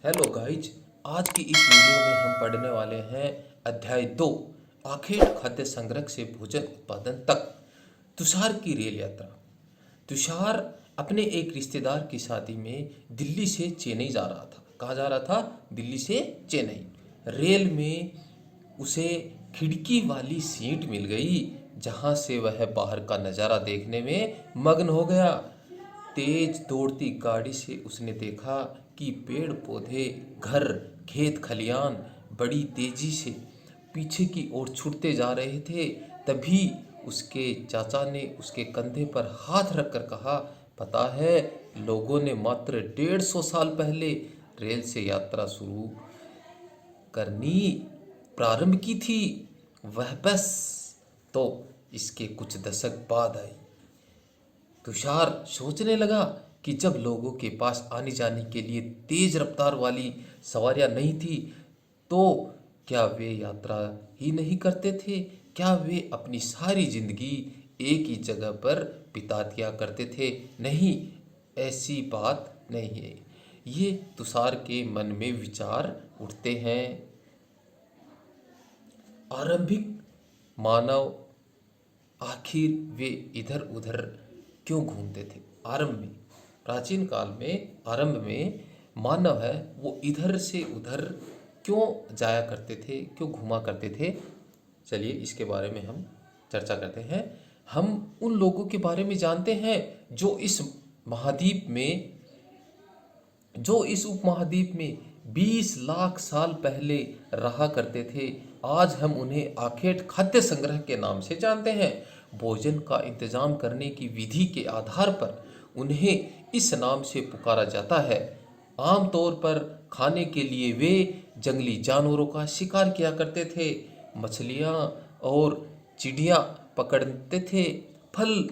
Hello guys. आज की इस वीडियो में हम पढ़ने वाले हैं अध्याय 2, आखेट खाद्य संग्रह से भोजन उत्पादन तक। तुषार की रेल यात्रा। तुषार अपने एक रिश्तेदार की शादी में दिल्ली से चेन्नई जा रहा था। कहाँ जा रहा था? दिल्ली से चेन्नई। रेल में उसे खिड़की वाली सीट मिल गई, जहाँ से वह बाहर का नज़ारा देखने में मग्न हो गया। तेज दौड़ती गाड़ी से उसने देखा कि पेड़ पौधे, घर, खेत खलियान बड़ी तेजी से पीछे की ओर छूटते जा रहे थे। तभी उसके चाचा ने उसके कंधे पर हाथ रखकर कहा, पता है, लोगों ने मात्र 150 साल पहले रेल से यात्रा शुरू करनी प्रारंभ की थी। वह बस तो इसके कुछ दशक बाद आई। तुषार सोचने लगा कि जब लोगों के पास आने जाने के लिए तेज रफ्तार वाली सवारियां नहीं थी, तो क्या वे यात्रा ही नहीं करते थे? क्या वे अपनी सारी जिंदगी एक ही जगह पर बिता दिया करते थे? नहीं, ऐसी बात नहीं है। ये तुषार के मन में विचार उठते हैं। आरंभिक मानव आखिर वे इधर उधर क्यों घूमते थे? आरंभ में, प्राचीन काल में, आरंभ में मानव है वो इधर से उधर क्यों जाया करते थे, क्यों घूमा करते थे? चलिए इसके बारे में हम चर्चा करते हैं। हम उन लोगों के बारे में जानते हैं महाद्वीप में जो इस उपमहाद्वीप में 20 लाख साल पहले रहा करते थे। आज हम उन्हें आखेट खाद्य संग्रह के नाम से जानते हैं। भोजन का इंतजाम करने की विधि के आधार पर उन्हें इस नाम से पुकारा जाता है। आमतौर पर खाने के लिए वे जंगली जानवरों का शिकार किया करते थे, मछलियाँ और चिड़िया पकड़ते थे, फल,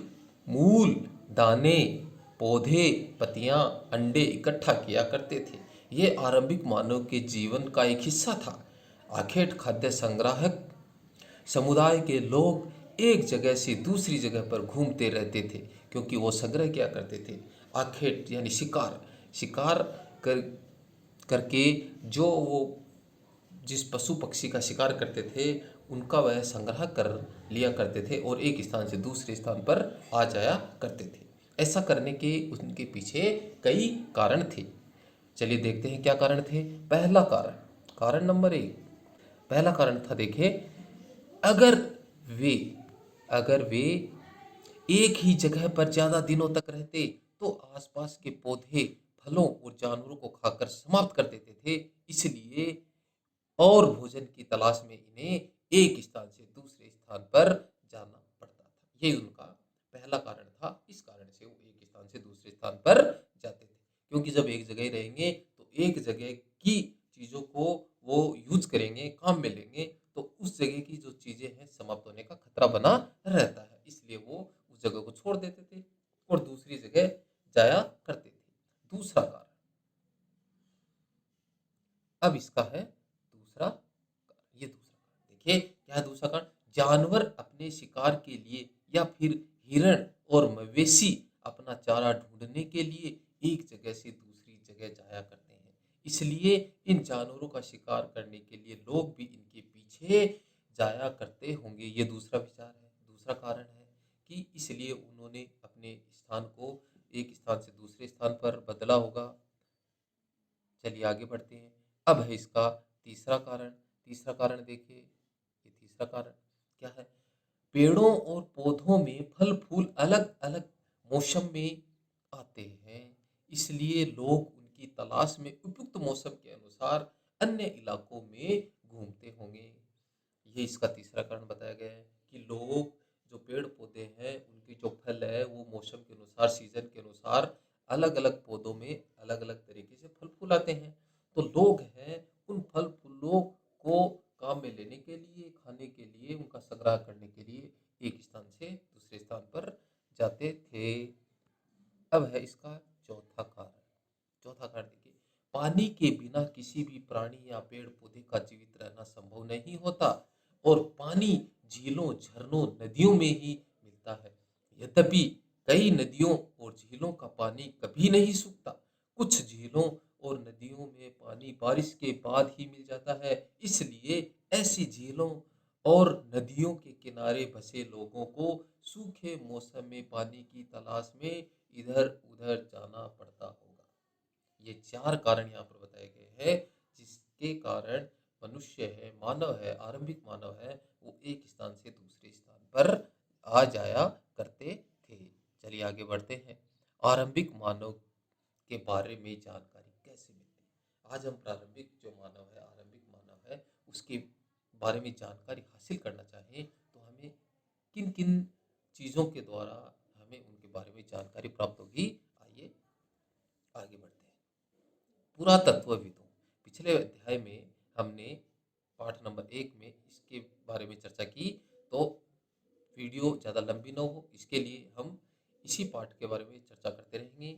मूल, दाने, पौधे, पत्तियां, अंडे इकट्ठा किया करते थे। ये आरंभिक मानव के जीवन का एक हिस्सा था। आखेट खाद्य संग्राहक समुदाय के लोग एक जगह से दूसरी जगह पर घूमते रहते थे, क्योंकि वो संग्रह किया करते थे। आखेट यानी शिकार। शिकार कर करके जो वो जिस पशु पक्षी का शिकार करते थे, उनका वह संग्रह कर लिया करते थे और एक स्थान से दूसरे स्थान पर आ जाया करते थे। ऐसा करने के उनके पीछे कई कारण थे। चलिए देखते हैं क्या कारण थे। पहला कारण, कारण नंबर 1, पहला कारण था, देखिए, अगर वे अगर वे एक ही जगह पर ज्यादा दिनों तक रहते तो आसपास के पौधे, फलों और जानवरों को खाकर समाप्त कर देते थे। इसलिए और भोजन की तलाश में इन्हें एक स्थान से दूसरे स्थान पर जाना पड़ता था। ये उनका पहला कारण था। इस कारण से वो एक स्थान से दूसरे स्थान पर जाते थे, क्योंकि जब एक जगह ही रहेंगे तो एक जगह की चीजों को वो यूज करेंगे, काम में लेंगे, तो उस जगह की जो चीजें हैं समाप्त होने का खतरा बना रहता है। इसलिए वो उस जगह को छोड़ देते थे और दूसरी जगह जाया करते थे। दूसरा कारण, अब इसका है दूसरा कारण। ये दूसरा कारण देखिए, क्या है दूसरा कारण? जानवर अपने शिकार के लिए या फिर हिरण और मवेशी अपना चारा ढूंढने के लिए एक जगह से दूसरी जगह जाया करते हैं। इसलिए इन जानवरों का शिकार करने के लिए लोग भी इनके पीछे जाया करते होंगे। ये दूसरा विचार है, दूसरा कारण है कि इसलिए उन्होंने अपने स्थान को एक स्थान से दूसरे स्थान पर बदला होगा। चलिए आगे बढ़ते हैं। अब है इसका तीसरा कारण। तीसरा कारण देखिए, ये तीसरा कारण क्या है? पेड़ों और पौधों में फल फूल अलग अलग मौसम में आते हैं, इसलिए लोग उनकी तलाश में उपयुक्त मौसम के अनुसार अन्य इलाकों में घूमते होंगे। ये इसका तीसरा कारण बताया गया है कि लोग, जो पेड़ पौधे हैं, उनकी जो फल है वो मौसम के अनुसार, सीजन के अनुसार अलग अलग पौधों में अलग अलग तरीके से फल फूल आते हैं। तो लोग हैं उन फल फूलों को काम में लेने के लिए, खाने के लिए, उनका संग्रह करने के लिए एक स्थान से दूसरे स्थान पर जाते थे। अब है इसका चौथा कारण। चौथा कारण देखिए, पानी के बिना किसी भी प्राणी या पेड़ पौधे का जीवित रहना संभव नहीं होता और पानी झीलों, झरनों, नदियों में ही मिलता है। यद्यपि कई नदियों और झीलों का पानी कभी नहीं सूखता। कुछ झीलों और नदियों में पानी बारिश के बाद ही मिल जाता है। इसलिए ऐसी झीलों और नदियों के किनारे बसे लोगों को सूखे मौसम में पानी की तलाश में इधर-उधर जाना पड़ता होगा। ये 4 कारण यहाँ पर बताए गए हैं, जिसके कारण मनुष्य है, मानव है, आरंभिक मानव है, वो एक स्थान से दूसरे स्थान पर आ जाया करते थे। चलिए आगे बढ़ते हैं। आरंभिक मानव के बारे में जानकारी कैसे मिलती है? आज हम प्रारंभिक जो मानव है, आरंभिक मानव है, उसके बारे में जानकारी हासिल करना चाहें तो हमें किन-किन चीज़ों के द्वारा हमें उनके बारे में जानकारी प्राप्त होगी? आइए आगे बढ़ते हैं। पुरातत्वविदों, पिछले अध्याय में हमने पाठ नंबर 1 में इसके बारे में चर्चा की, तो वीडियो ज़्यादा लंबी ना हो, इसके लिए हम इसी पाठ के बारे में चर्चा करते रहेंगे।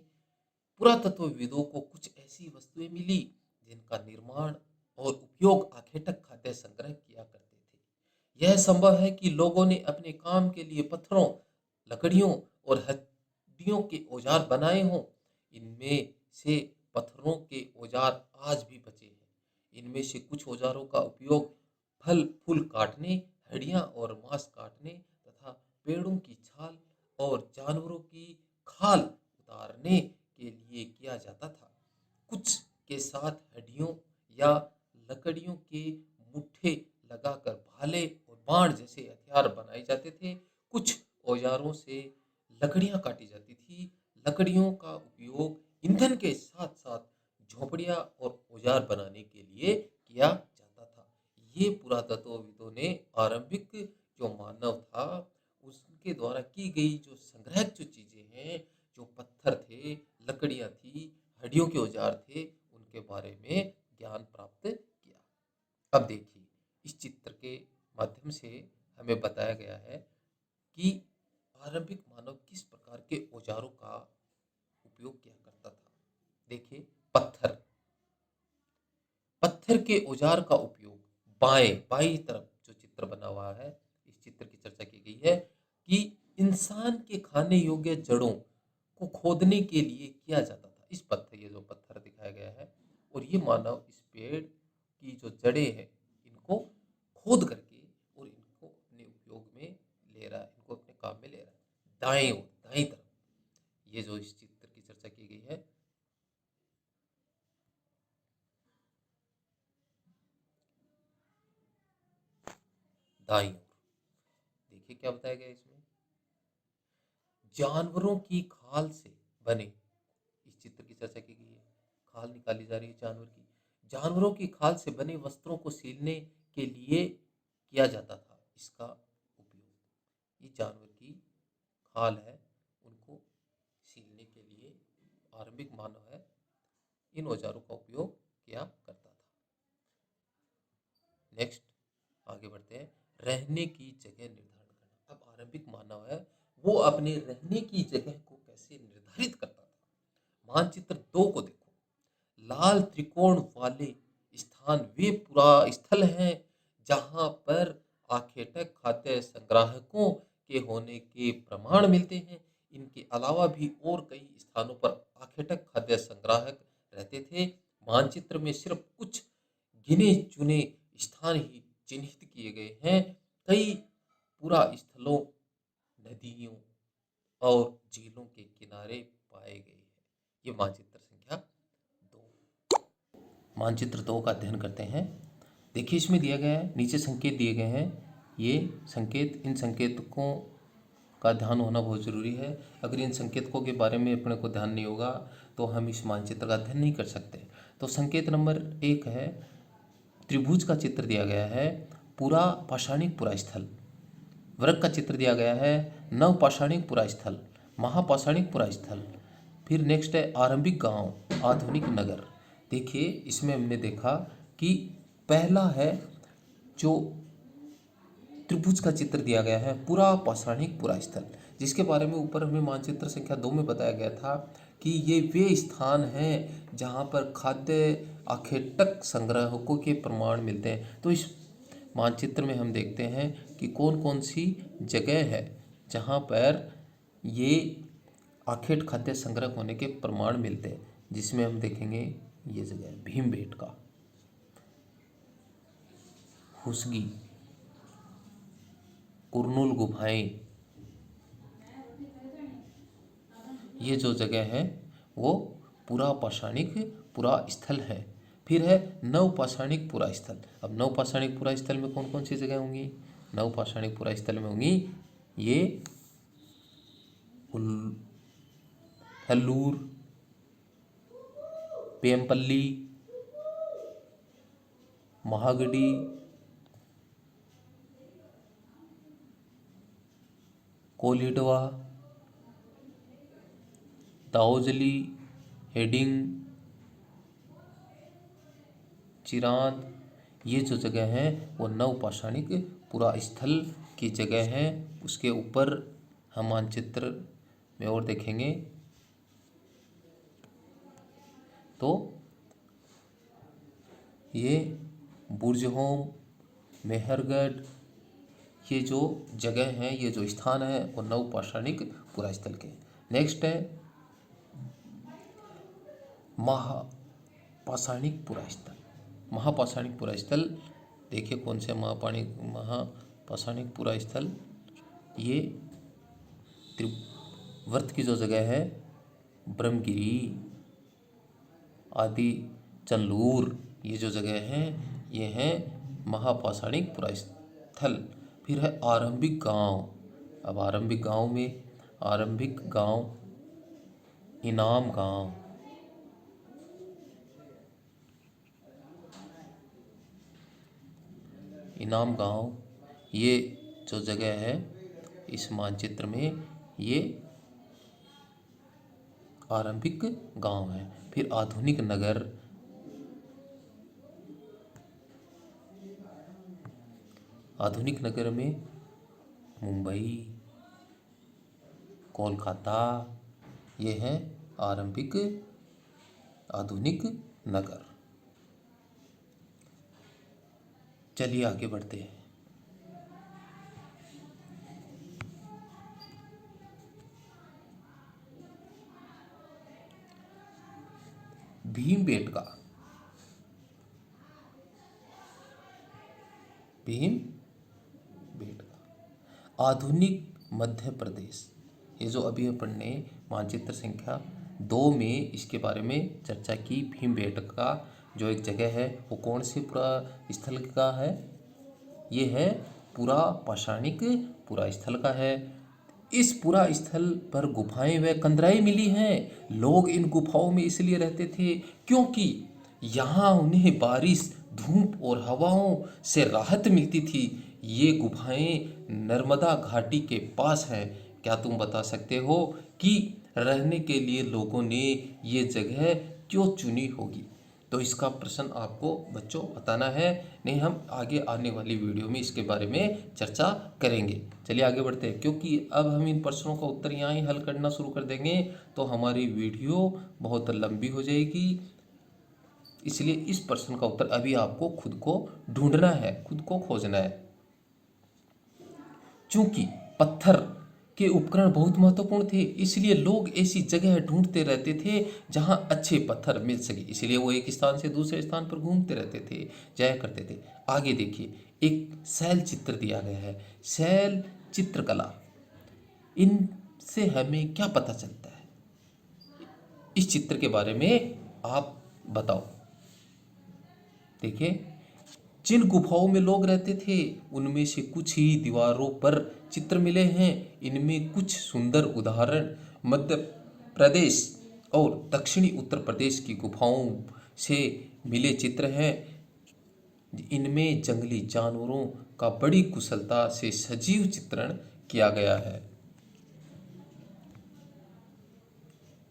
पुरातत्वविदों को कुछ ऐसी वस्तुएं मिली जिनका निर्माण और उपयोग आखेटक खाद्य संग्रह किया करते थे। यह संभव है कि लोगों ने अपने काम के लिए पत्थरों, लकड़ियों और हड्डियों के औजार बनाए हों। इनमें से पत्थरों के औजार आज भी बचे हैं। इनमें से कुछ औजारों का उपयोग फल फूल काटने, हड्डियां और मांस काटने तथा पेड़ों की छाल और जानवरों की खाल उतारने के लिए किया जाता था। कुछ के साथ हड्डियों या लकड़ियों के मुट्ठे लगाकर भाले और बाण जैसे हथियार बनाए जाते थे। कुछ औजारों से लकड़ियां काटी जाती थी। लकड़ियों का उपयोग ईंधन के साथ साथ झोपड़ियां और औजार बनाने के लिए किया जाता था। ये पुरातत्वविदों ने आरंभिक जो मानव था उसके द्वारा की गई जो संग्रह जो चीजें हैं, जो पत्थर थे, लकड़ियां थी, हड्डियों के औजार थे, उनके बारे में ज्ञान प्राप्त किया। अब देखिए, इस चित्र के माध्यम से हमें बताया गया है कि आरंभिक मानव किस प्रकार के औजारों का उपयोग किया करता था। देखिए, पत्थर पत्थर के औजार का उपयोग बाई तरफ जो चित्र बना हुआ है, इस चित्र की चर्चा की गई है कि इंसान के खाने योग्य जड़ों को खोदने के लिए किया जाता था। इस पत्थर, ये जो पत्थर दिखाया गया है, और ये मानव इस पेड़ की जो जड़ें हैं इनको खोद करके और इनको अपने उपयोग में ले रहा है, इनको अपने काम में ले रहा है। दाएं तरफ ये जो इस चित्र की चर्चा की गई है, दाईं ओर देखिए क्या बताया गया है इसमें। जानवरों की खाल से बने, इस चित्र की चर्चा की गई है, खाल निकाली जा रही है जानवर की। जानवरों की खाल से बने वस्त्रों को सीलने के लिए किया जाता था इसका उपयोग। ये जानवर की खाल है, उनको सीलने के लिए आरंभिक मानव है इन औजारों का उपयोग किया करता था। नेक्स्ट आगे बढ़ते हैं। रहने की जगह निर्धारण करना। अब आरंभिक मानव है, वो अपने रहने की जगह को कैसे निर्धारित करता था। मानचित्र 2 को देखो। लाल त्रिकोण वाले स्थान वे पूरा स्थल हैं जहां पर आखेटक खाद्य संग्राहकों के होने के प्रमाण मिलते हैं। इनके अलावा भी और कई स्थानों पर आखेटक खाद्य संग्राहक रहते थे। मानचित्र में सिर्फ कुछ गिने चुने स्थान ही चिन्हित किए गए हैं। कई पूरा स्थलों, नदियों और झीलों के किनारे पाए गए हैं। ये मानचित्र संख्या 2। मानचित्र 2 का अध्ययन करते हैं। देखिए, इसमें दिया गया है, नीचे संकेत दिए गए हैं। ये संकेत, इन संकेतकों का ध्यान होना बहुत ज़रूरी है। अगर इन संकेतकों के बारे में अपने को ध्यान नहीं होगा तो हम इस मानचित्र का अध्ययन नहीं कर सकते। तो संकेत नंबर 1 है, त्रिभुज का चित्र दिया गया है, पूरा पाषाणिक पुरा स्थल। वृत्त का चित्र दिया गया है, नव पाषाणिक पुरा स्थल, महापाषाणिक पुरा स्थल। फिर नेक्स्ट है आरंभिक गांव, आधुनिक नगर। देखिए, इसमें हमने देखा कि पहला है जो त्रिभुज का चित्र दिया गया है, पूरा पाषाणिक पुरा स्थल, जिसके बारे में ऊपर हमें मानचित्र संख्या 2 में बताया गया था कि ये वे स्थान हैं जहाँ पर खाद्य आखेटक संग्राहकों के प्रमाण मिलते हैं। तो इस मानचित्र में हम देखते हैं कि कौन कौन सी जगह है जहाँ पर ये आखेट खाद्य संग्रह होने के प्रमाण मिलते हैं, जिसमें हम देखेंगे ये जगह है भीमबेटका, हुसगी, कुरनूल गुफाएं, ये जो जगह है वो पुरा पाषाणिक पुरा स्थल है। फिर है नवपाषाणिक पुरा स्थल। अब नवपाषाणिक पुरा स्थल में कौन कौन सी जगह होंगी? नवपाषाणिक पुरा स्थल में होंगी ये हल्लूर, पेमपल्ली, महागडी, कोलिडवा, दाओजली, हेडिंग, चिरांद, ये जो जगह है वो नवपाषाणिक पुरा स्थल की जगह है। उसके ऊपर हम मानचित्र में और देखेंगे तो ये बुर्जहोम, मेहरगढ़, ये जो जगह है, ये जो स्थान है वो नवपाषाणिक पुरा स्थल के। नेक्स्ट है महापाषाणिक पुरा स्थल। महापाषाणिक पुरा स्थल देखिए कौन से महापाषाणिक पुरा स्थल, ये त्रिवर्त की जो जगह है, ब्रह्मगिरी आदि, चंदूर, ये जो जगह है ये है महापाषाणिक पुरा स्थल। फिर है आरंभिक गांव। अब आरंभिक गांव में आरंभिक गांव इनाम गांव, इनाम गांव, ये जो जगह है इस मानचित्र में ये आरंभिक गांव है। फिर आधुनिक नगर, आधुनिक नगर में मुंबई, कोलकाता, ये है आरंभिक आधुनिक नगर। चलिए आगे बढ़ते हैं। भीमबेटका, भीमबेटका आधुनिक मध्य प्रदेश। ये जो अभी अपन ने मानचित्र संख्या 2 में इसके बारे में चर्चा की, भीमबेटका जो एक जगह है वो कौन से पुरा स्थल का है? ये है पुरा पाषाणिक पुरा स्थल का है। इस पुरा स्थल पर गुफाएं व कंदराएं मिली हैं। लोग इन गुफाओं में इसलिए रहते थे क्योंकि यहाँ उन्हें बारिश, धूप और हवाओं से राहत मिलती थी। ये गुफाएं नर्मदा घाटी के पास हैं। क्या तुम बता सकते हो कि रहने के लिए लोगों ने ये जगह क्यों चुनी होगी? तो इसका प्रश्न आपको बच्चों बताना है, नहीं हम आगे आने वाली वीडियो में इसके बारे में चर्चा करेंगे। चलिए आगे बढ़ते हैं, क्योंकि अब हम इन प्रश्नों का उत्तर यहाँ ही हल करना शुरू कर देंगे तो हमारी वीडियो बहुत लंबी हो जाएगी। इसलिए इस प्रश्न का उत्तर अभी आपको खुद को ढूंढना है, खुद को खोजना है। चूंकि पत्थर के उपकरण बहुत महत्वपूर्ण थे, इसलिए लोग ऐसी जगह ढूंढते रहते थे जहां अच्छे पत्थर मिल सके। इसलिए वो एक स्थान से दूसरे स्थान पर घूमते रहते थे, जाया करते थे। आगे देखिए, एक शैल चित्र दिया गया है, शैल चित्रकला, इनसे हमें क्या पता चलता है? इस चित्र के बारे में आप बताओ। देखिए, जिन गुफाओं में लोग रहते थे उनमें से कुछ ही दीवारों पर चित्र मिले हैं। इनमें कुछ सुंदर उदाहरण मध्य प्रदेश और दक्षिणी उत्तर प्रदेश की गुफाओं से मिले चित्र हैं। इनमें जंगली जानवरों का बड़ी कुशलता से सजीव चित्रण किया गया है।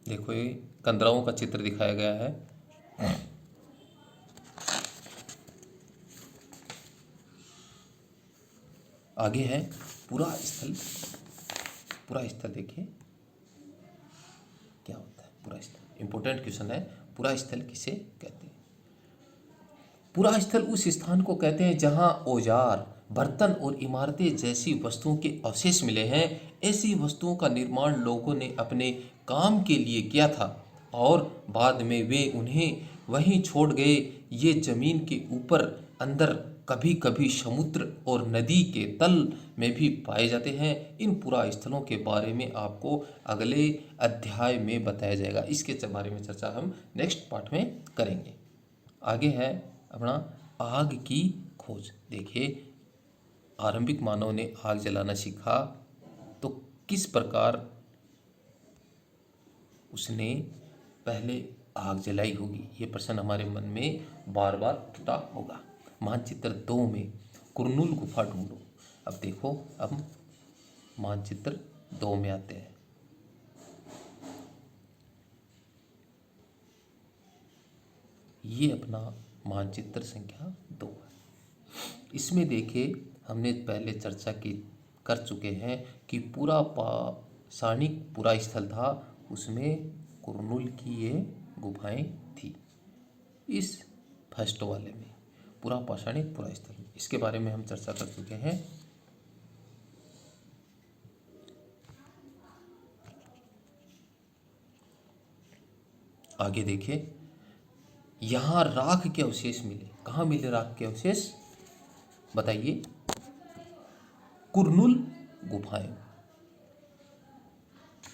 देखो, ये कंदराओं का चित्र दिखाया गया है। आगे है पुरा स्थल। पुरा स्थल देखिए क्या होता है पुरा स्थल। इंपॉर्टेंट क्वेश्चन है, पुरा स्थल किसे कहते हैं? पुरा स्थल उस स्थान को कहते हैं जहां औजार, बर्तन और इमारतें जैसी वस्तुओं के अवशेष मिले हैं। ऐसी वस्तुओं का निर्माण लोगों ने अपने काम के लिए किया था और बाद में वे उन्हें वहीं छोड़ गए। ये जमीन के ऊपर अंदर कभी कभी समुद्र और नदी के तल में भी पाए जाते हैं। इन पुरा स्थलों के बारे में आपको अगले अध्याय में बताया जाएगा। इसके बारे में चर्चा हम नेक्स्ट पार्ट में करेंगे। आगे है अपना आग की खोज। देखिए, आरंभिक मानव ने आग जलाना सीखा तो किस प्रकार उसने पहले आग जलाई होगी, ये प्रश्न हमारे मन में बार बार उठता होगा। मानचित्र 2 में कुरनूल गुफा ढूंढो। अब देखो, अब मानचित्र 2 में आते हैं। ये अपना मानचित्र संख्या 2 है। इसमें देखिए, हमने पहले चर्चा की कर चुके हैं कि पूरा पाषाणिक पूरा स्थल था, उसमें कुरनूल की ये गुफाएं थी। इस फर्स्ट वाले में पूरा पाषाणिक पूरा स्थल, इसके बारे में हम चर्चा कर चुके हैं। आगे देखिए, यहाँ राख के अवशेष मिले। कहाँ मिले राख के अवशेष, बताइए। कुरनूल गुफाएं।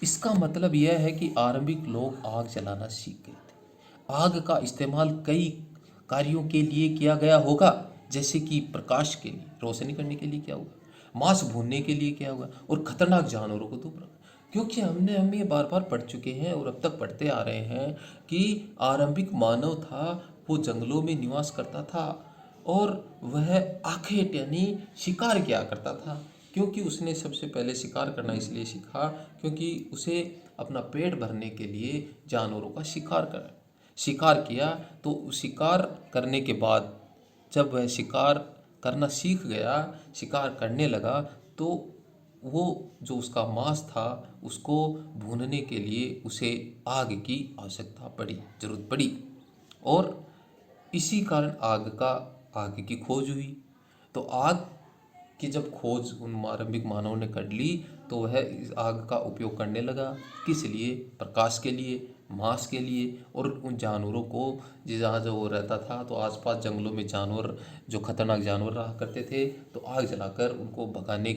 इसका मतलब यह है कि आरंभिक लोग आग जलाना सीख गए थे। आग का इस्तेमाल कई कार्यों के लिए किया गया होगा, जैसे कि प्रकाश के लिए, रोशनी करने के लिए किया होगा, मांस भूनने के लिए किया होगा, और खतरनाक जानवरों को धूप रखा। क्योंकि हम ये बार बार पढ़ चुके हैं और अब तक पढ़ते आ रहे हैं कि आरंभिक मानव था, वो जंगलों में निवास करता था और वह आखेट यानी शिकार किया करता था। क्योंकि उसने सबसे पहले शिकार करना इसलिए सीखा क्योंकि उसे अपना पेट भरने के लिए जानवरों का शिकार किया। तो शिकार करने के बाद जब वह शिकार करना सीख गया, शिकार करने लगा, तो वो जो उसका मांस था उसको भूनने के लिए उसे आग की आवश्यकता पड़ी, जरूरत पड़ी। और इसी कारण आग की खोज हुई। तो आग की जब खोज उन आरंभिक मानव ने कर ली तो वह इस आग का उपयोग करने लगा। किस लिए, प्रकाश के लिए, मांस के लिए, और उन जानवरों को जहाँ जो वो रहता था तो आसपास जंगलों में जानवर, जो खतरनाक जानवर रहा करते थे, तो आग जलाकर उनको भगाने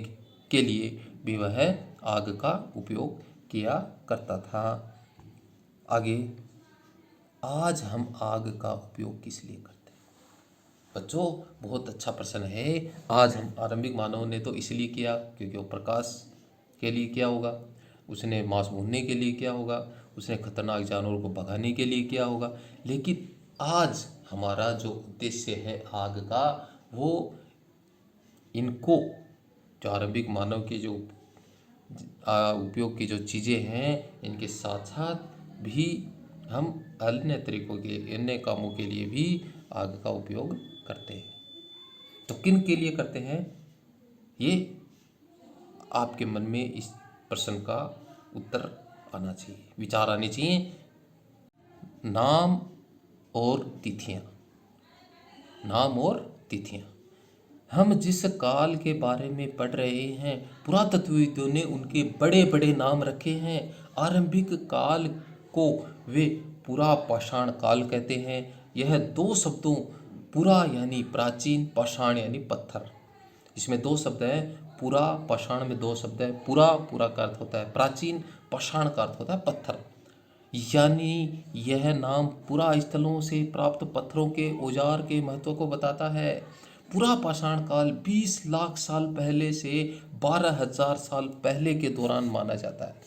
के लिए भी वह आग का उपयोग किया करता था। आगे, आज हम आग का उपयोग किस लिए करते हैं? बच्चों, बहुत अच्छा प्रश्न है। आज हम आरंभिक मानव ने तो इसलिए किया क्योंकि वो प्रकाश के लिए किया होगा, उसने मांस भूनने के लिए किया होगा, उसने खतरनाक जानवरों को भगाने के लिए किया होगा। लेकिन आज हमारा जो उद्देश्य है आग का, वो इनको जो आरंभिक मानव के जो उपयोग की जो चीज़ें हैं, इनके साथ साथ भी हम अन्य तरीकों के, अन्य कामों के लिए भी आग का उपयोग करते हैं। तो किन के लिए करते हैं, ये आपके मन में इस प्रश्न का उत्तर आना चाहिए, विचार आने चाहिए। नाम और तिथियां। नाम और तिथियां, हम जिस काल के बारे में पढ़ रहे हैं, पुरातत्वविदों ने उनके बड़े बड़े नाम रखे हैं। आरंभिक काल को वे पुरा पाषाण काल कहते हैं। यह 2 शब्दों, पुरा यानी प्राचीन, पाषाण यानी पत्थर, इसमें 2 शब्द हैं। पुरा पाषाण में 2 शब्द है। पुरा का अर्थ होता है प्राचीन, पाषाण का अर्थ होता है पत्थर। यानी यह नाम पुरा स्थलों से प्राप्त पत्थरों के औजार के महत्व को बताता है। पुरा पाषाण काल 20 लाख साल पहले से 12,000 साल पहले के दौरान माना जाता है।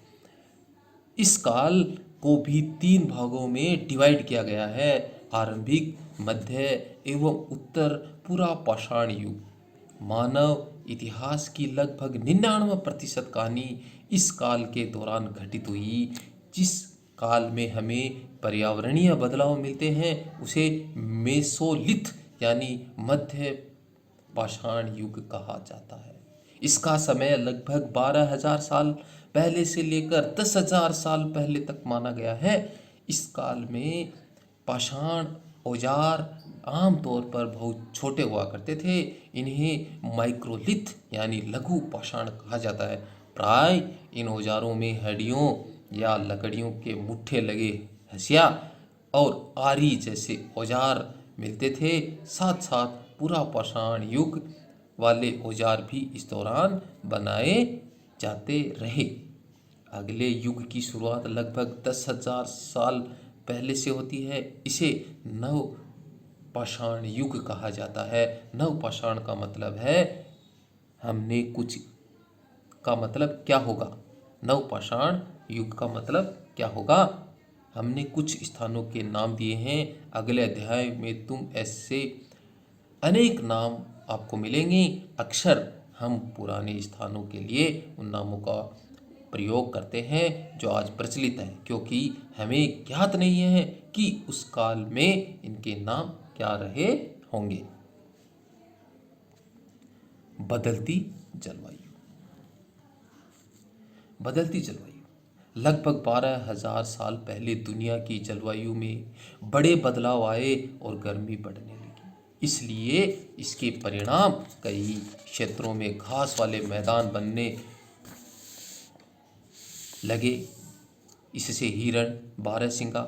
इस काल को भी 3 भागों में डिवाइड किया गया है: आरंभिक, मध्य एवं उत्तर पुरा पाषाण युग। मानव इतिहास की लगभग 99% कहानी इस काल के दौरान घटित हुई। जिस काल में हमें पर्यावरणीय बदलाव मिलते हैं उसे मेसोलिथ यानी मध्य पाषाण युग कहा जाता है। इसका समय लगभग 12,000 साल पहले से लेकर 10,000 साल पहले तक माना गया है। इस काल में पाषाण औजार आमतौर पर बहुत छोटे हुआ करते थे। इन्हें माइक्रोलिथ यानी लघु पाषाण कहा जाता है। प्राय इन औजारों में हड्डियों या लकड़ियों के मुट्ठे लगे हंसिया और आरी जैसे औजार मिलते थे। साथ साथ पूरा पाषाण युग वाले औजार भी इस दौरान बनाए जाते रहे। अगले युग की शुरुआत लगभग 10,000 साल पहले से होती है। इसे नव पाषाण युग कहा जाता है। नव पाषाण का मतलब है हमने कुछ का मतलब क्या होगा? नव पाषाण युग का मतलब क्या होगा? हमने कुछ स्थानों के नाम दिए हैं। अगले अध्याय में तुम ऐसे अनेक नाम आपको मिलेंगे। अक्सर हम पुराने स्थानों के लिए उन नामों का प्रयोग करते हैं जो आज प्रचलित है, क्योंकि हमें ज्ञात नहीं है कि उस काल में इनके नाम क्या रहे होंगे। बदलती जलवायु। बदलती जलवायु लगभग 12,000 साल पहले दुनिया की जलवायु में बड़े बदलाव आए और गर्मी बढ़ने लगी। इसलिए इसके परिणाम कई क्षेत्रों में घास वाले मैदान बनने लगे। इससे हिरण, बारहसिंगा,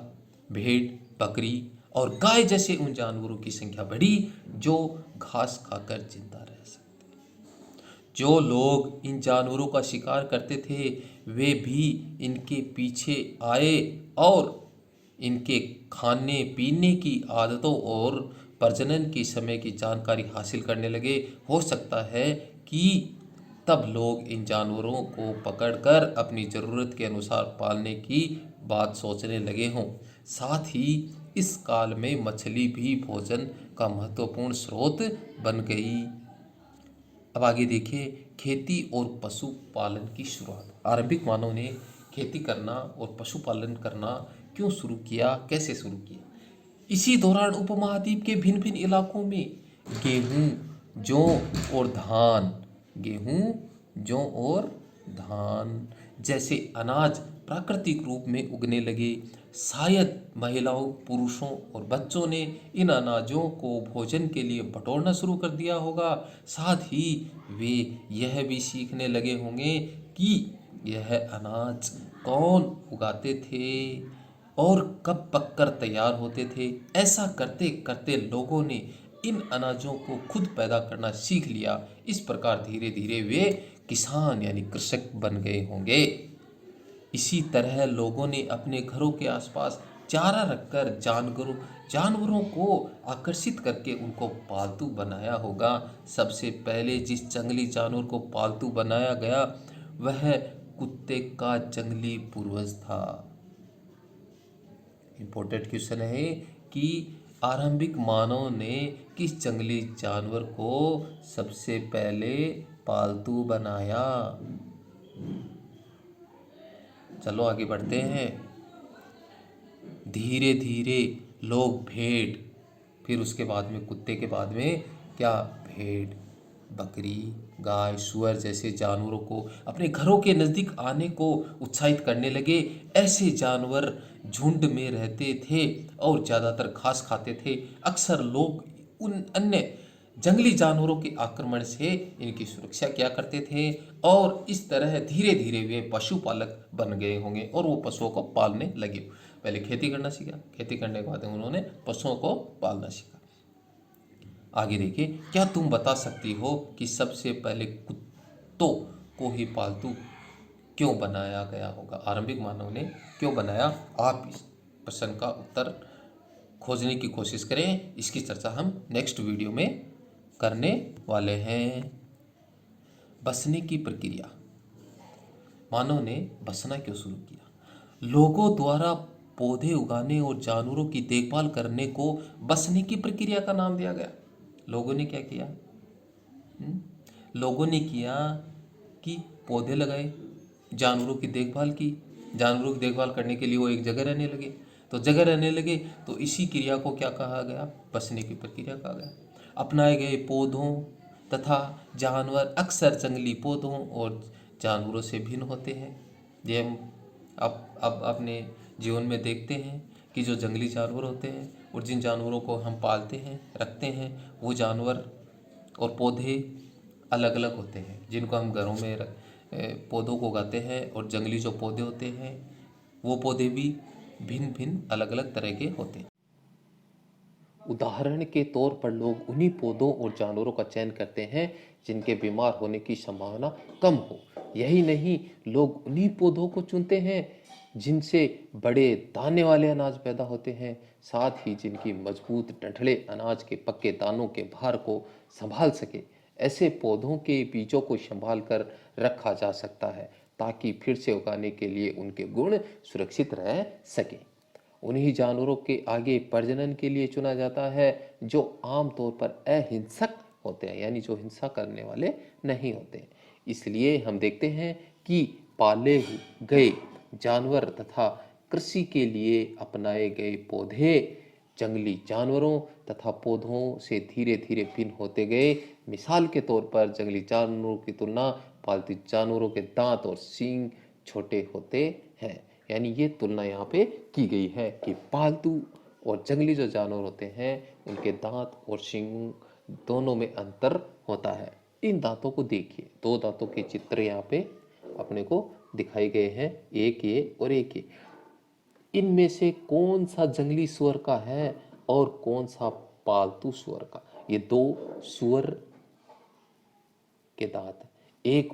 भेड़, बकरी और गाय जैसे उन जानवरों की संख्या बढ़ी जो घास खाकर जिंदा रह सकते। जो लोग इन जानवरों का शिकार करते थे वे भी इनके पीछे आए और इनके खाने पीने की आदतों और प्रजनन के समय की जानकारी हासिल करने लगे। हो सकता है कि तब लोग इन जानवरों को पकड़कर अपनी ज़रूरत के अनुसार पालने की बात सोचने लगे हों। साथ ही इस काल में मछली भी भोजन का महत्वपूर्ण स्रोत बन गई। अब आगे देखिए, खेती और पशुपालन की शुरुआत। आरंभिक मानव ने खेती करना और पशुपालन करना क्यों शुरू किया, कैसे शुरू किया? इसी दौरान उपमहाद्वीप के भिन्न भिन्न इलाकों में गेहूं, जौ और धान गेहूं, जौ और धान जैसे अनाज प्राकृतिक रूप में उगने लगे। शायद महिलाओं, पुरुषों और बच्चों ने इन अनाजों को भोजन के लिए बटोरना शुरू कर दिया होगा। साथ ही वे यह भी सीखने लगे होंगे कि यह अनाज कौन उगाते थे और कब पककर तैयार होते थे। ऐसा करते करते लोगों ने इन अनाजों को खुद पैदा करना सीख लिया। इस प्रकार धीरे धीरे वे किसान यानी कृषक बन गए होंगे। इसी तरह लोगों ने अपने घरों के आसपास चारा रखकर जानवरों को आकर्षित करके उनको पालतू बनाया होगा। सबसे पहले जिस जंगली जानवर को पालतू बनाया गया वह कुत्ते का जंगली पूर्वज था। इम्पोर्टेंट क्वेश्चन है कि आरंभिक मानव ने किस जंगली जानवर को सबसे पहले पालतू बनाया? चलो आगे बढ़ते हैं। धीरे धीरे लोग भेड़, फिर उसके बाद में कुत्ते के बाद में क्या, भेड़, बकरी, गाय, सुअर जैसे जानवरों को अपने घरों के नज़दीक आने को उत्साहित करने लगे। ऐसे जानवर झुंड में रहते थे और ज़्यादातर घास खाते थे। अक्सर लोग उन अन्य जंगली जानवरों के आक्रमण से इनकी सुरक्षा किया करते थे और इस तरह धीरे धीरे वे पशुपालक बन गए होंगे और वो पशुओं को पालने लगे। पहले खेती करना सीखा, खेती करने के बाद उन्होंने पशुओं को पालना सीखा। आगे देखिए, क्या तुम बता सकती हो कि सबसे पहले कुत्तों को ही पालतू क्यों बनाया गया होगा? आरंभिक मानव ने क्यों बनाया? आप इस प्रश्न का उत्तर खोजने की कोशिश करें। इसकी चर्चा हम नेक्स्ट वीडियो में करने वाले हैं। बसने की प्रक्रिया। मानव ने बसना क्यों शुरू किया? लोगों द्वारा पौधे उगाने और जानवरों की देखभाल करने को बसने की प्रक्रिया का नाम दिया गया। लोगों ने क्या किया? लोगों ने किया कि पौधे लगाए, जानवरों की देखभाल की। जानवरों की देखभाल करने के लिए वो एक जगह रहने लगे, तो जगह रहने लगे तो इसी क्रिया को क्या कहा गया? बसने की प्रक्रिया कहा गया। अपनाए गए पौधों तथा जानवर अक्सर जंगली पौधों और जानवरों से भिन्न होते हैं। ये हम अब अपने जीवन में देखते हैं कि जो जंगली जानवर होते हैं और जिन जानवरों को हम पालते हैं, रखते हैं, वो जानवर और पौधे अलग अलग होते हैं। जिनको हम घरों में पौधों को उगाते हैं और जंगली जो पौधे होते हैं वो पौधे भी भिन्न भिन्न अलग अलग तरह के होते हैं। उदाहरण के तौर पर लोग उन्हीं पौधों और जानवरों का चयन करते हैं जिनके बीमार होने की संभावना कम हो। यही नहीं, लोग उन्हीं पौधों को चुनते हैं जिनसे बड़े दाने वाले अनाज पैदा होते हैं, साथ ही जिनकी मजबूत डंठलें अनाज के पक्के दानों के भार को संभाल सके। ऐसे पौधों के बीजों को संभाल कर रखा जा सकता है ताकि फिर से उगाने के लिए उनके गुण सुरक्षित रह सके। उन्हीं जानवरों के आगे प्रजनन के लिए चुना जाता है जो आमतौर पर अहिंसक होते हैं, यानी जो हिंसा करने वाले नहीं होते। इसलिए हम देखते हैं कि पाले गए जानवर तथा कृषि के लिए अपनाए गए पौधे जंगली जानवरों तथा पौधों से धीरे धीरे भिन्न होते गए। मिसाल के तौर पर जंगली जानवरों की तुलना पालतू जानवरों के दांत और सींग छोटे होते हैं। यानी ये तुलना यहाँ पे की गई है कि पालतू और जंगली जो जानवर होते हैं उनके दांत और सींग दोनों में अंतर होता है। इन दांतों को देखिए, दो दांतों के चित्र यहाँ पे अपने को दिखाए गए हैं, एक ये और एक ये। इनमें से कौन सा जंगली सुअर का है और कौन सा पालतू सुअर का? ये दो सुअर के दांत हैं, एक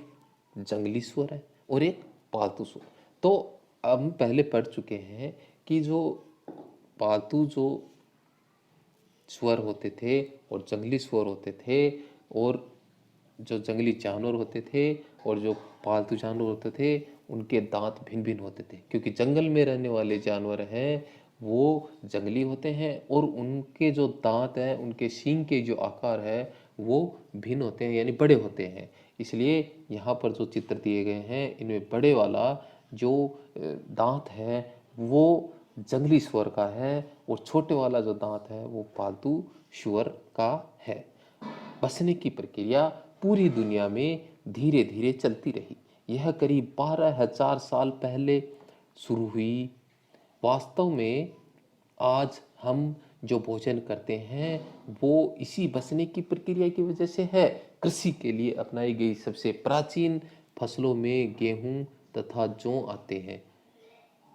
जंगली सुअर है और एक पालतू सुअर। तो हम पहले पढ़ चुके हैं कि जो पालतू जो सुअर होते थे और जंगली सुअर होते थे, और जो जंगली जानवर होते थे और जो पालतू जानवर होते थे, उनके दांत भिन्न भिन्न होते थे, क्योंकि जंगल में रहने वाले जानवर हैं वो जंगली होते हैं और उनके जो दांत हैं, उनके सींग के जो आकार है वो भिन्न होते हैं, यानी बड़े होते हैं। इसलिए यहाँ पर जो चित्र दिए गए हैं इनमें बड़े वाला जो दांत है वो जंगली सुअर का है और छोटे वाला जो दांत है वो पालतू सुअर का है। बसने की प्रक्रिया पूरी दुनिया में धीरे धीरे चलती रही। यह करीब 12,000 साल पहले शुरू हुई। वास्तव में आज हम जो भोजन करते हैं वो इसी बसने की प्रक्रिया की वजह से है। कृषि के लिए अपनाई गई सबसे प्राचीन फसलों में गेहूं तथा जौ आते हैं।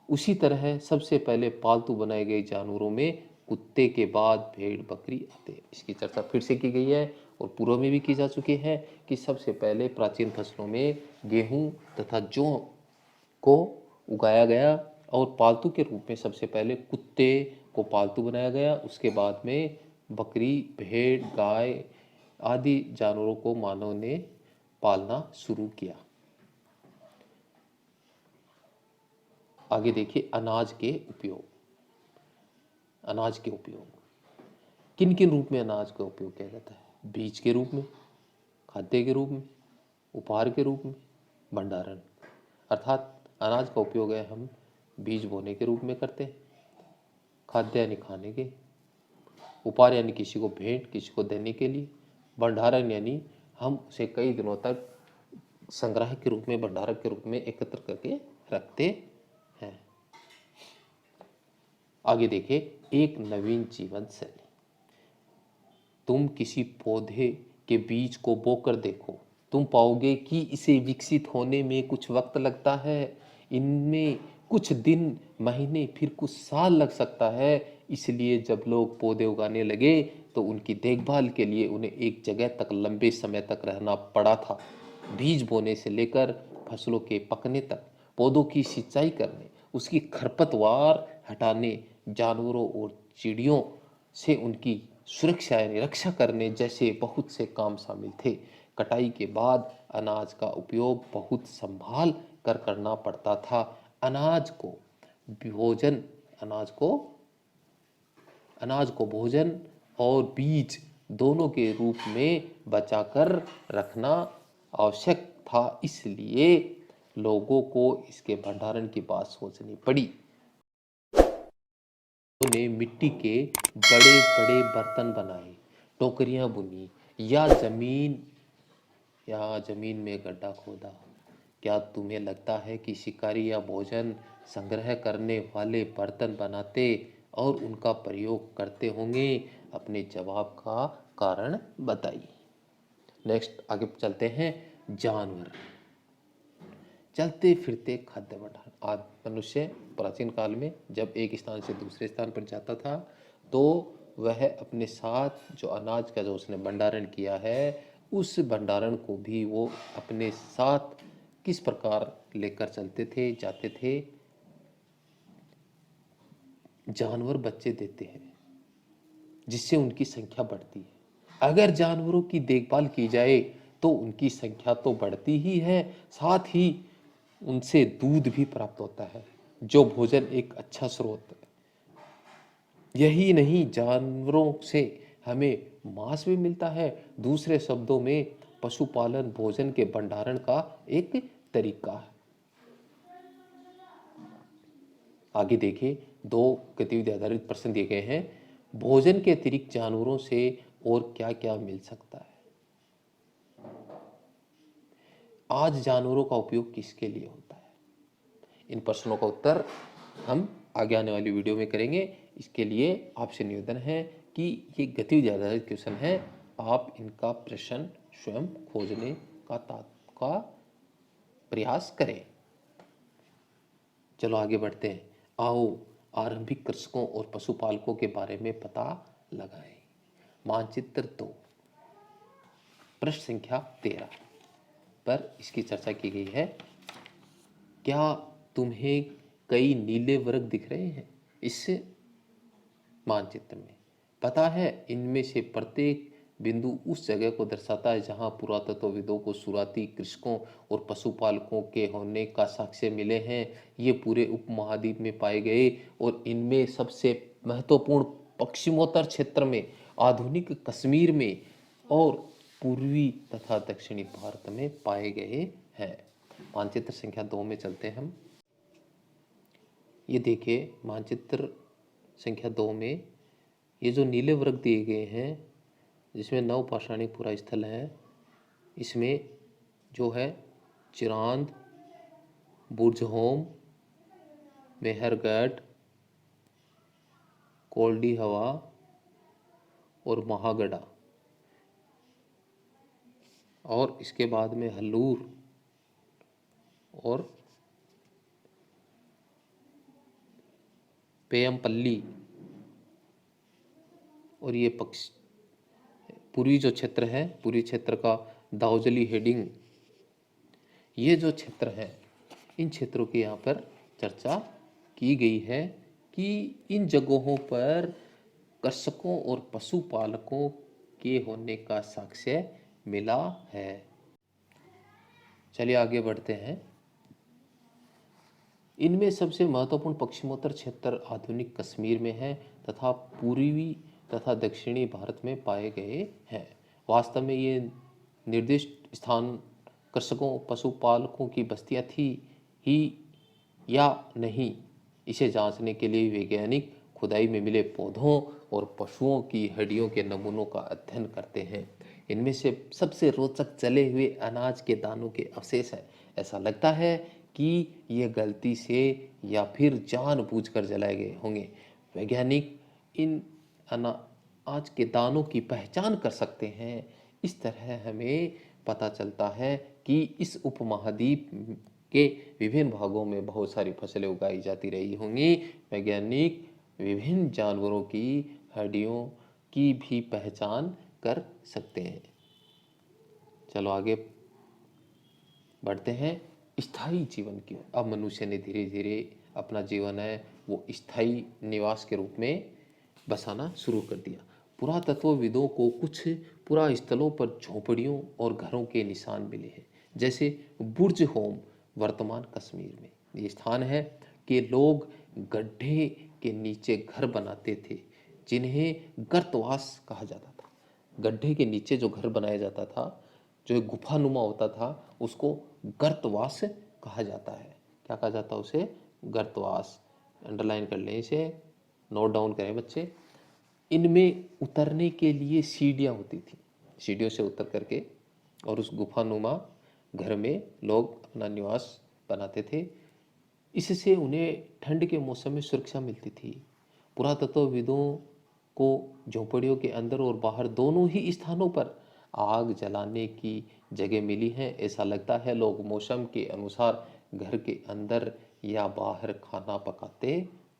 उसी तरह सबसे पहले पालतू बनाए गए जानवरों में कुत्ते के बाद भेड़ बकरी आते हैं। इसकी चर्चा फिर से की गई है और पूर्व में भी की जा चुकी है कि सबसे पहले प्राचीन फसलों में गेहूं तथा जौ को उगाया गया और पालतू के रूप में सबसे पहले कुत्ते को पालतू बनाया गया। उसके बाद में बकरी, भेड़, गाय आदि जानवरों को मानव ने पालना शुरू किया। आगे देखिए अनाज के उपयोग। अनाज के उपयोग किन किन रूप में अनाज का उपयोग किया जाता है? बीज के रूप में, खाद्य के रूप में, उपहार के रूप में, भंडारण। अर्थात अनाज का उपयोग है हम बीज बोने के रूप में करते हैं, खाद्य यानी खाने के, उपहार यानी किसी को भेंट, किसी को देने के लिए, भंडारण यानी हम उसे कई दिनों तक संग्रह के रूप में, भंडारक के रूप में एकत्र करके रखते हैं। आगे देखिए एक नवीन जीवन शैली। तुम किसी पौधे के बीज को बोकर देखो, तुम पाओगे कि इसे विकसित होने में कुछ वक्त लगता है। इनमें कुछ दिन, महीने, फिर कुछ साल लग सकता है। इसलिए जब लोग पौधे उगाने लगे तो उनकी देखभाल के लिए उन्हें एक जगह तक लंबे समय तक रहना पड़ा था। बीज बोने से लेकर फसलों के पकने तक, पौधों की सिंचाई करने, उसकी खरपतवार हटाने, जानवरों और चिड़ियों से उनकी सुरक्षा यानी रक्षा करने जैसे बहुत से काम शामिल थे। कटाई के बाद अनाज का उपयोग बहुत संभाल कर करना पड़ता था। अनाज को भोजन अनाज को भोजन और बीज दोनों के रूप में बचाकर रखना आवश्यक था। इसलिए लोगों को इसके भंडारण की बात सोचनी पड़ी। ने मिट्टी के बड़े बड़े बर्तन बनाए, टोकरियां बुनी या जमीन में गड्ढा खोदा। क्या तुम्हें लगता है कि शिकारी या भोजन संग्रह करने वाले बर्तन बनाते और उनका प्रयोग करते होंगे? अपने जवाब का कारण बताइए। नेक्स्ट आगे चलते हैं। जानवर। चलते फिरते खाद्य भंडार। आज मनुष्य प्राचीन काल में जब एक स्थान से दूसरे स्थान पर जाता था तो वह अपने साथ जो अनाज का जो उसने भंडारण किया है उस भंडारण को भी वो अपने साथ किस प्रकार लेकर चलते थे, जाते थे। जानवर बच्चे देते हैं जिससे उनकी संख्या बढ़ती है। अगर जानवरों की देखभाल की जाए तो उनकी संख्या तो बढ़ती ही है, साथ ही उनसे दूध भी प्राप्त होता है जो भोजन एक अच्छा स्रोत है। यही नहीं, जानवरों से हमें मांस भी मिलता है। दूसरे शब्दों में पशुपालन भोजन के भंडारण का एक तरीका है। आगे देखिए, 2 गतिविधि आधारित प्रश्न दिए गए हैं। भोजन के अतिरिक्त जानवरों से और क्या क्या मिल सकता है? आज जानवरों का उपयोग किसके लिए होता है? इन प्रश्नों का उत्तर हम आगे आने वाली वीडियो में करेंगे। इसके लिए आपसे निवेदन है कि ये गतिविधि आधारित क्वेश्चन है, आप इनका प्रश्न स्वयं खोजने का प्रयास करें। चलो आगे बढ़ते हैं। आओ आरंभिक कृषकों और पशुपालकों के बारे में पता लगाएं। मानचित्र 2 प्रश्न संख्या 13 पर इसकी चर्चा की गई है। क्या तुम्हें कई नीले वर्ग दिख रहे हैं इस मानचित्र में? पता है इनमें से प्रत्येक बिंदु उस जगह को दर्शाता है जहां पुरातत्वविदों को शुरुआती कृषकों और पशुपालकों के होने का साक्ष्य मिले हैं। ये पूरे उपमहाद्वीप में पाए गए और इनमें सबसे महत्वपूर्ण पश्चिमोत्तर क्षेत्र में, आधुनिक कश्मीर में और पूर्वी तथा दक्षिणी भारत में पाए गए हैं। मानचित्र संख्या 2 में चलते हैं हम। ये देखिए मानचित्र संख्या 2 में ये जो नीले वर्ग दिए गए हैं जिसमें नवपाषाणी पुरा स्थल है, इसमें जो है चिरांद, बुर्जहोम, मेहरगढ़, कोल्डी हवा और महागढ़ा, और इसके बाद में हल्लूर और पेयमपल्ली, और ये पूर्वी जो क्षेत्र है, पूर्वी क्षेत्र का दाउजली हेडिंग, ये जो क्षेत्र है इन क्षेत्रों की यहाँ पर चर्चा की गई है कि इन जगहों पर कृषकों और पशुपालकों के होने का साक्ष्य मिला है। चलिए आगे बढ़ते हैं। इनमें सबसे महत्वपूर्ण पश्चिमोत्तर क्षेत्र आधुनिक कश्मीर में है तथा पूर्वी तथा दक्षिणी भारत में पाए गए हैं। वास्तव में ये निर्दिष्ट स्थान कृषकों पशुपालकों की बस्तियां थी ही या नहीं, इसे जांचने के लिए वैज्ञानिक खुदाई में मिले पौधों और पशुओं की हड्डियों के नमूनों का अध्ययन करते हैं। इनमें से सबसे रोचक जले हुए अनाज के दानों के अवशेष हैं। ऐसा लगता है कि ये गलती से या फिर जानबूझकर जलाए गए होंगे। वैज्ञानिक इन अनाज के दानों की पहचान कर सकते हैं। इस तरह हमें पता चलता है कि इस उपमहाद्वीप के विभिन्न भागों में बहुत सारी फसलें उगाई जाती रही होंगी। वैज्ञानिक विभिन्न जानवरों की हड्डियों की भी पहचान कर सकते हैं। चलो आगे बढ़ते हैं स्थायी जीवन की। अब मनुष्य ने धीरे धीरे अपना जीवन है वो स्थायी निवास के रूप में बसाना शुरू कर दिया। पुरातत्वविदों को कुछ पुरा स्थलों पर झोपड़ियों और घरों के निशान मिले हैं, जैसे बुर्ज होम वर्तमान कश्मीर में। ये स्थान है कि लोग गड्ढे के नीचे घर बनाते थे जिन्हें गर्तवास कहा जाता था। गड्ढे के नीचे जो घर बनाया जाता था, जो एक गुफानुमा होता था, उसको गर्तवास कहा जाता है। क्या कहा जाता है उसे? गर्तवास। अंडरलाइन कर लें इसे, नोट डाउन करें बच्चे। इनमें उतरने के लिए सीढ़ियाँ होती थी। सीढ़ियों से उतर करके और उस गुफानुमा घर में लोग अपना निवास बनाते थे। इससे उन्हें ठंड के मौसम में सुरक्षा मिलती थी। पुरातत्वविदों को झोपड़ियों के अंदर और बाहर दोनों ही स्थानों पर आग जलाने की जगह मिली है। ऐसा लगता है लोग मौसम के अनुसार घर के अंदर या बाहर खाना पकाते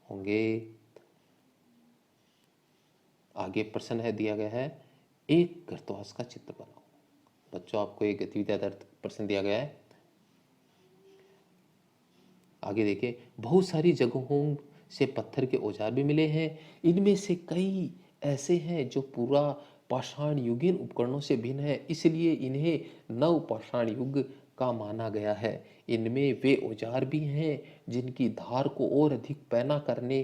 होंगे। आगे प्रश्न है दिया गया है, एक घृतवास का चित्र बनाओ। बच्चों आपको एक गतिविधि आधारित प्रश्न दिया गया है। आगे देखिए, बहुत सारी जगहों से पत्थर के औजार भी मिले हैं। इनमें से कई ऐसे हैं जो पूरा पाषाण युगीन उपकरणों से भिन्न है, इसलिए इन्हें नव पाषाण युग का माना गया है। इनमें वे औजार भी हैं जिनकी धार को और अधिक पैना करने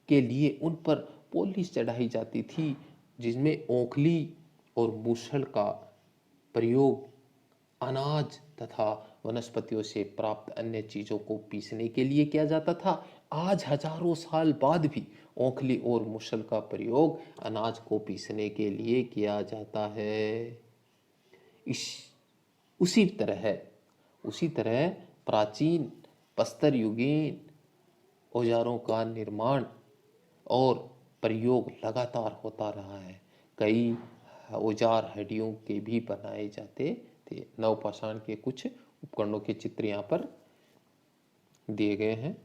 के लिए उन पर पॉलिश चढ़ाई जाती थी, जिसमें ओखली और मूसल का प्रयोग अनाज तथा वनस्पतियों से प्राप्त अन्य चीजों को पीसने के लिए किया जाता था। आज हजारों साल बाद भी ओखली और मूसल का प्रयोग अनाज को पीसने के लिए किया जाता है। इस उसी तरह प्राचीन प्रस्तर युगीन औजारों का निर्माण और प्रयोग लगातार होता रहा है। कई औजार हड्डियों के भी बनाए जाते थे। नवपाषाण के कुछ उपकरणों के चित्र यहाँ पर दिए गए हैं।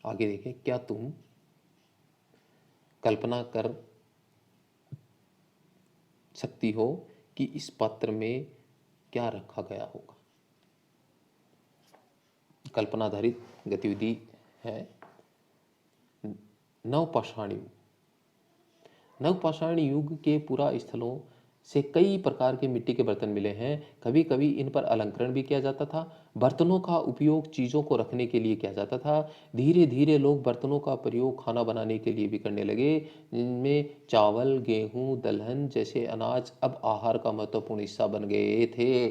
आगे देखें, क्या तुम कल्पना कर सकती हो कि इस पात्र में क्या रखा गया होगा? कल्पनाधारित गतिविधि है। नवपाषाण युग। नवपाषाण युग के पुरा स्थलों से कई प्रकार के मिट्टी के बर्तन मिले हैं। कभी कभी इन पर अलंकरण भी किया जाता था। बर्तनों का उपयोग चीजों को रखने के लिए किया जाता था। धीरे धीरे लोग बर्तनों का प्रयोग खाना बनाने के लिए भी करने लगे, जिनमें चावल, गेहूं, दलहन जैसे अनाज अब आहार का महत्वपूर्ण हिस्सा बन गए थे।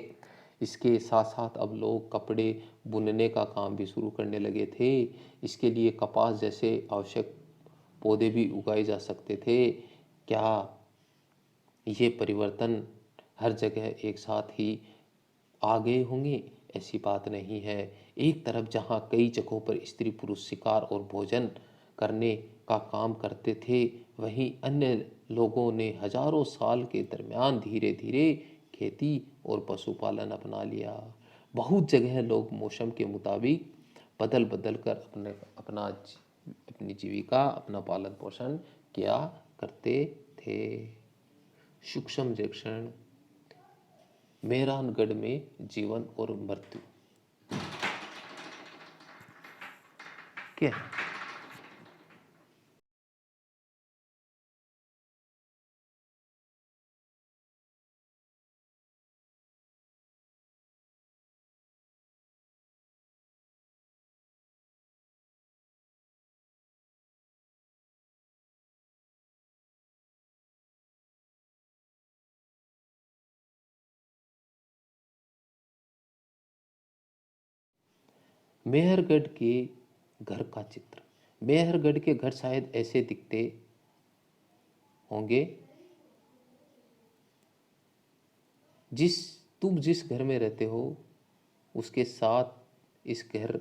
इसके साथ साथ अब लोग कपड़े बुनने का काम भी शुरू करने लगे थे। इसके लिए कपास जैसे आवश्यक पौधे भी उगाए जा सकते थे। क्या ये परिवर्तन हर जगह एक साथ ही आ गए होंगे? ऐसी बात नहीं है। एक तरफ जहाँ कई जगहों पर स्त्री पुरुष शिकार और भोजन करने का काम करते थे, वहीं अन्य लोगों ने हजारों साल के दरमियान धीरे धीरे खेती और पशुपालन अपना लिया। बहुत जगह लोग मौसम के मुताबिक बदल बदल कर अपनी जीविका, अपना पालन पोषण किया करते थे। सूक्ष्म निरीक्षण, मेहरानगढ़ में जीवन और मृत्यु क्या है? मेहरगढ़ के घर का चित्र। मेहरगढ़ के घर शायद ऐसे दिखते होंगे। तुम जिस घर में रहते हो उसके साथ इस घर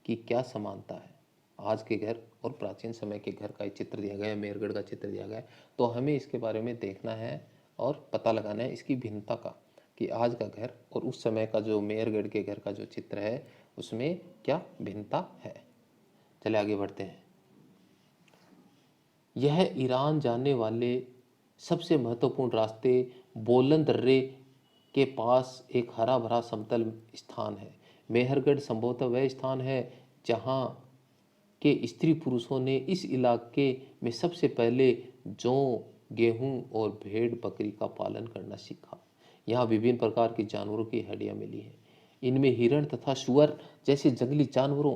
की क्या समानता है? आज के घर और प्राचीन समय के घर का चित्र दिया गया है, मेहरगढ़ का चित्र दिया गया है। तो हमें इसके बारे में देखना है और पता लगाना है इसकी भिन्नता का, कि आज का घर और उस समय का जो मेहरगढ़ के घर का जो चित्र है उसमें क्या भिन्नता है। चले आगे बढ़ते हैं। यह ईरान जाने वाले सबसे महत्वपूर्ण रास्ते बोलन दर्रे के पास एक हरा भरा समतल स्थान है। मेहरगढ़ संभवतः वह स्थान है जहाँ के स्त्री पुरुषों ने इस इलाके में सबसे पहले जौ, गेहूं और भेड़ बकरी का पालन करना सीखा। यहाँ विभिन्न प्रकार के जानवरों की हड्डियां मिली हैं। इनमें हिरण तथा सुअर जैसे जंगली जानवरों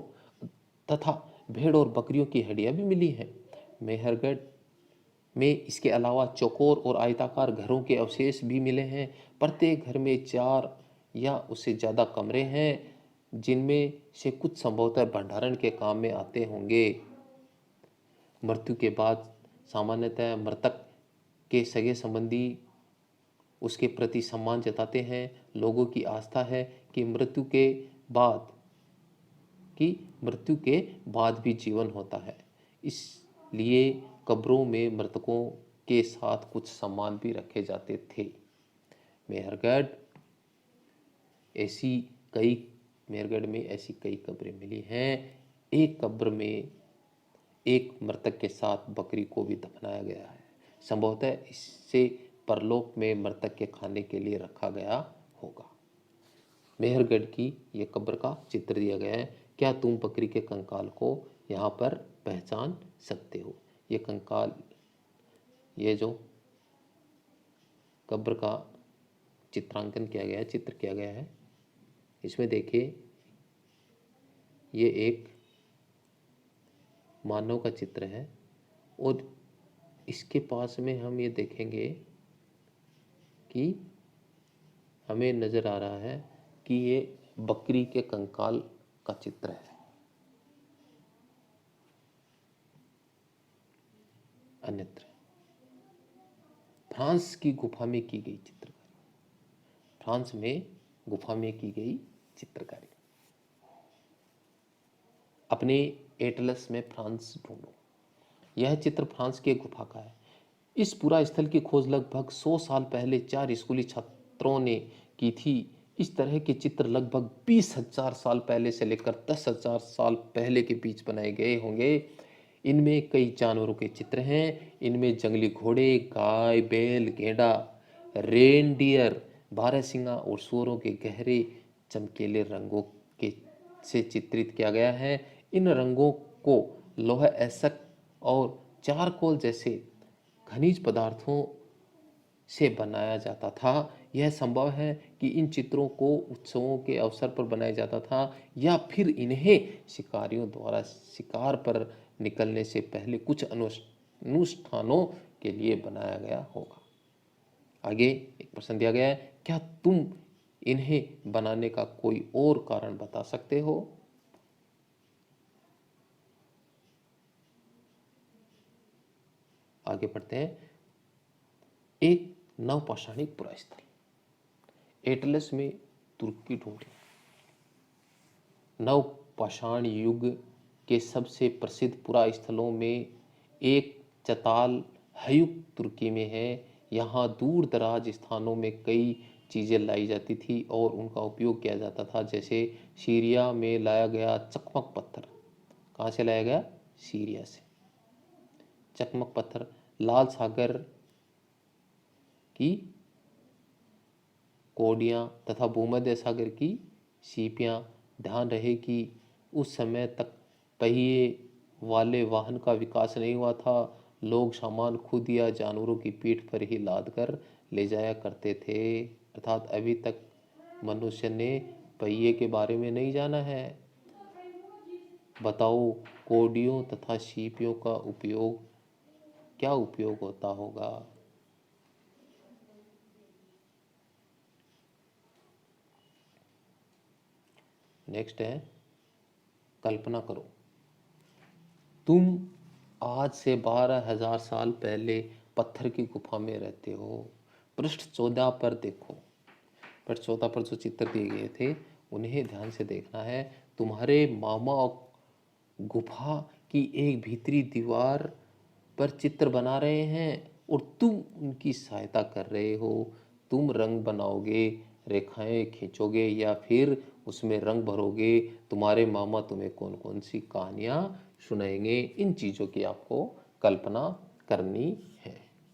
तथा भेड़ और बकरियों की हड्डियां भी मिली हैं। मेहरगढ़ में इसके अलावा चौकोर और आयताकार घरों के अवशेष भी मिले हैं। प्रत्येक घर में 4 या उससे ज़्यादा कमरे हैं, जिनमें से कुछ संभवतः भंडारण के काम में आते होंगे। मृत्यु के बाद सामान्यतः मृतक के सगे संबंधी उसके प्रति सम्मान जताते हैं। लोगों की आस्था है कि मृत्यु के बाद भी जीवन होता है, इसलिए कब्रों में मृतकों के साथ कुछ सम्मान भी रखे जाते थे। मेहरगढ़ ऐसी कई मेहरगढ़ में ऐसी कई कब्रें मिली हैं। एक कब्र में एक मृतक के साथ बकरी को भी दफनाया गया है। संभवतः इससे परलोक में मृतक के खाने के लिए रखा गया होगा। मेहरगढ़ की ये कब्र का चित्र दिया गया है। क्या तुम बकरी के कंकाल को यहाँ पर पहचान सकते हो? ये कंकाल, ये जो कब्र का चित्रांकन किया गया है, चित्र किया गया है, इसमें देखिए ये एक मानव का चित्र है और इसके पास में हम ये देखेंगे कि हमें नज़र आ रहा है कि ये बकरी के कंकाल का चित्र है। अन्यत्र फ्रांस की गुफा में की गई चित्रकारी, फ्रांस में गुफा में की गई चित्रकारी। अपने एटलस में फ्रांस ढूंढो। यह चित्र फ्रांस की एक गुफा का है। इस पूरा स्थल की खोज लगभग 100 साल पहले 4 स्कूली छात्रों ने की थी। इस तरह के चित्र लगभग 20,000 साल पहले से लेकर 10,000 साल पहले के बीच बनाए गए होंगे। इनमें कई जानवरों के चित्र हैं। इनमें जंगली घोड़े, गाय, बैल, गेंडा, रेनडियर, बारहसिंगा और सूअरों के गहरे चमकीले रंगों के से चित्रित किया गया है। इन रंगों को लौह एसक और चारकोल जैसे खनिज पदार्थों से बनाया जाता था। यह संभव है कि इन चित्रों को उत्सवों के अवसर पर बनाया जाता था या फिर इन्हें शिकारियों द्वारा शिकार पर निकलने से पहले कुछ अनुष्ठानों के लिए बनाया गया होगा। आगे एक प्रश्न दिया गया है, क्या तुम इन्हें बनाने का कोई और कारण बता सकते हो? आगे बढ़ते हैं। एक नवपाषाणिक पुरास्थल। एटलस में तुर्की ढूंढे। नवपाषाण युग के सबसे प्रसिद्ध पुरास्थलों में एक चताल हयुक तुर्की में है। यहाँ दूर दराज स्थानों में कई चीज़ें लाई जाती थी और उनका उपयोग किया जाता था, जैसे सीरिया में लाया गया चकमक पत्थर। कहाँ से लाया गया? सीरिया से। चकमक पत्थर, लाल सागर की कोडियाँ तथा भूमध्य सागर की सीपियाँ। ध्यान रहे कि उस समय तक पहिए वाले वाहन का विकास नहीं हुआ था। लोग सामान खुद या जानवरों की पीठ पर ही लाद कर ले जाया करते थे। अर्थात अभी तक मनुष्य ने पहिए के बारे में नहीं जाना है। बताओ कोडियों तथा सीपियों का उपयोग, क्या उपयोग होता होगा? नेक्स्ट है, कल्पना करो तुम आज से 12,000 साल पहले पत्थर की गुफा में रहते हो। पृष्ठ 14 पर देखो। पृष्ठ 14 पर जो चित्र दिए गए थे उन्हें ध्यान से देखना है। तुम्हारे मामा गुफा की एक भीतरी दीवार पर चित्र बना रहे हैं और तुम उनकी सहायता कर रहे हो। तुम रंग बनाओगे, रेखाएं खींचोगे या फिर उसमें रंग भरोगे। तुम्हारे मामा तुम्हें कौन कौन सी कहानियाँ सुनाएंगे, इन चीज़ों की आपको कल्पना करनी है।